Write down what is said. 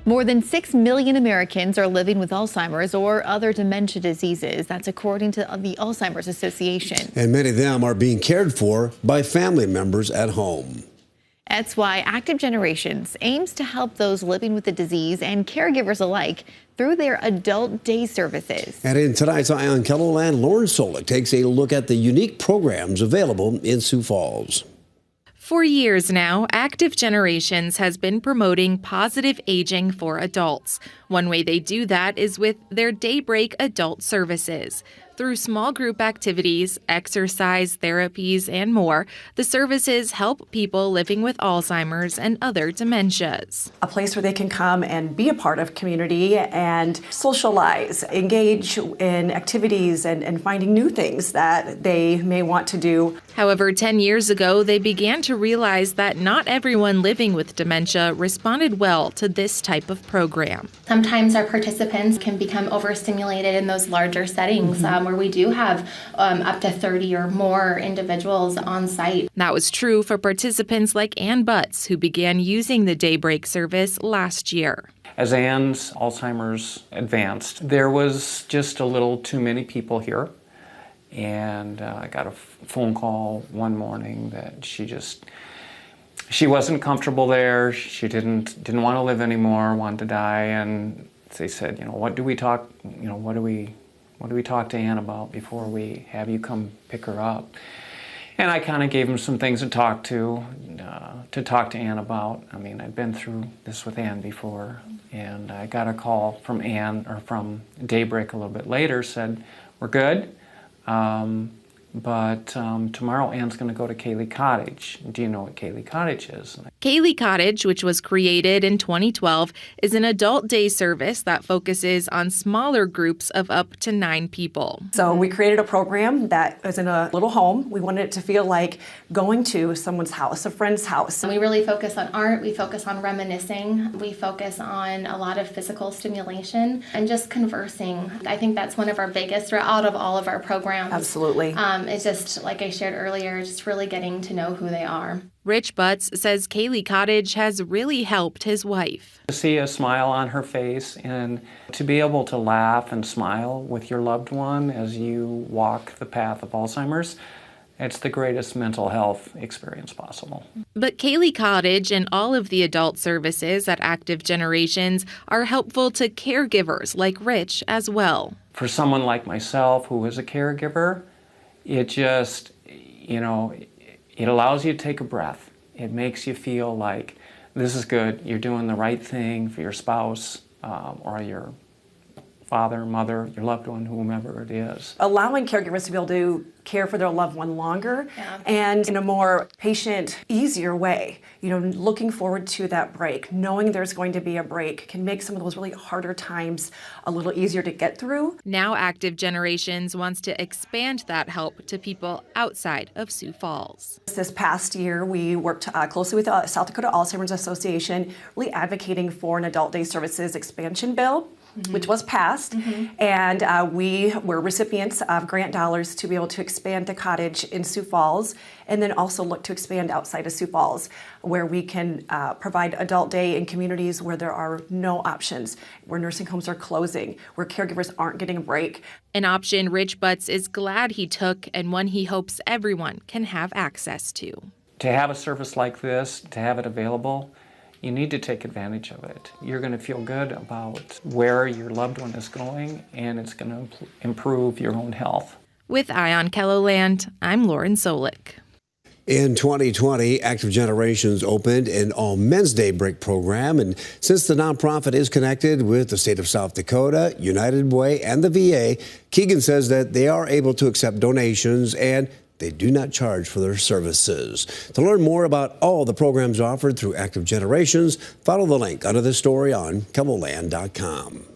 More than 6 million Americans are living with Alzheimer's or other dementia diseases. That's according to the Alzheimer's Association. And many of them are being cared for by family members at home. That's why Active Generations aims to help those living with the disease and caregivers alike through their adult day services. And in tonight's Eye on KELOLAND, Lauren Solich takes a look at the unique programs available in Sioux Falls. For years now, Active Generations has been promoting positive aging for adults. One way they do that is with their Daybreak Adult Services. Through small group activities, exercise, therapies, and more, the services help people living with Alzheimer's and other dementias. A place where they can come and be a part of community and socialize, engage in activities and finding new things that they may want to do. However, 10 years ago, they began to realize that not everyone living with dementia responded well to this type of program. Sometimes our participants can become overstimulated in those larger settings where we do have up to 30 or more individuals on site. That was true for participants like Ann Butts, who began using the Daybreak service last year. As Ann's Alzheimer's advanced, there was just a little too many people here. And I got a phone call one morning that she wasn't comfortable there. She didn't want to live anymore, wanted to die. And they said, what do we talk to Ann about before we have you come pick her up? And I kind of gave them some things to talk to Ann about. I mean, I'd been through this with Ann before, and I got a call from Ann, or from Daybreak a little bit later, said, we're good. But tomorrow Ann's going to go to Kaylee Cottage. Do you know what Kaylee Cottage is? Kaylee Cottage, which was created in 2012, is an adult day service that focuses on smaller groups of up to 9 people. So we created a program that was in a little home. We wanted it to feel like going to someone's house, a friend's house. And we really focus on art, we focus on reminiscing, we focus on a lot of physical stimulation and just conversing. I think that's one of our biggest out of all of our programs. Absolutely. It's just, like I shared earlier, just really getting to know who they are. Rich Butts says Kaylee Cottage has really helped his wife. To see a smile on her face and to be able to laugh and smile with your loved one as you walk the path of Alzheimer's, it's the greatest mental health experience possible. But Kaylee Cottage and all of the adult services at Active Generations are helpful to caregivers like Rich as well. For someone like myself who is a caregiver, it just, it allows you to take a breath. It makes you feel like this is good. You're doing the right thing for your spouse or your father, mother, your loved one, whomever it is. Allowing caregivers to be able to care for their loved one longer and in a more patient, easier way. Looking forward to that break, knowing there's going to be a break can make some of those really harder times a little easier to get through. Now Active Generations wants to expand that help to people outside of Sioux Falls. This past year, we worked closely with the South Dakota Alzheimer's Association, really advocating for an adult day services expansion bill, which was passed, and we were recipients of grant dollars to be able to expand the cottage in Sioux Falls, and then also look to expand outside of Sioux Falls, where we can provide adult day in communities where there are no options, where nursing homes are closing, where caregivers aren't getting a break. An option Rich Butts is glad he took, and one he hopes everyone can have access to. To have a service like this, to have it available, you need to take advantage of it. You're going to feel good about where your loved one is going, and it's going to improve your own health. With Eye on KELOLAND, I'm Lauren Solich. In 2020, Active Generations opened an all-men's Daybreak program, and since the nonprofit is connected with the state of South Dakota, United Way, and the VA, Keegan says that they are able to accept donations and they do not charge for their services. To learn more about all the programs offered through Active Generations, follow the link under this story on KELOLAND.com.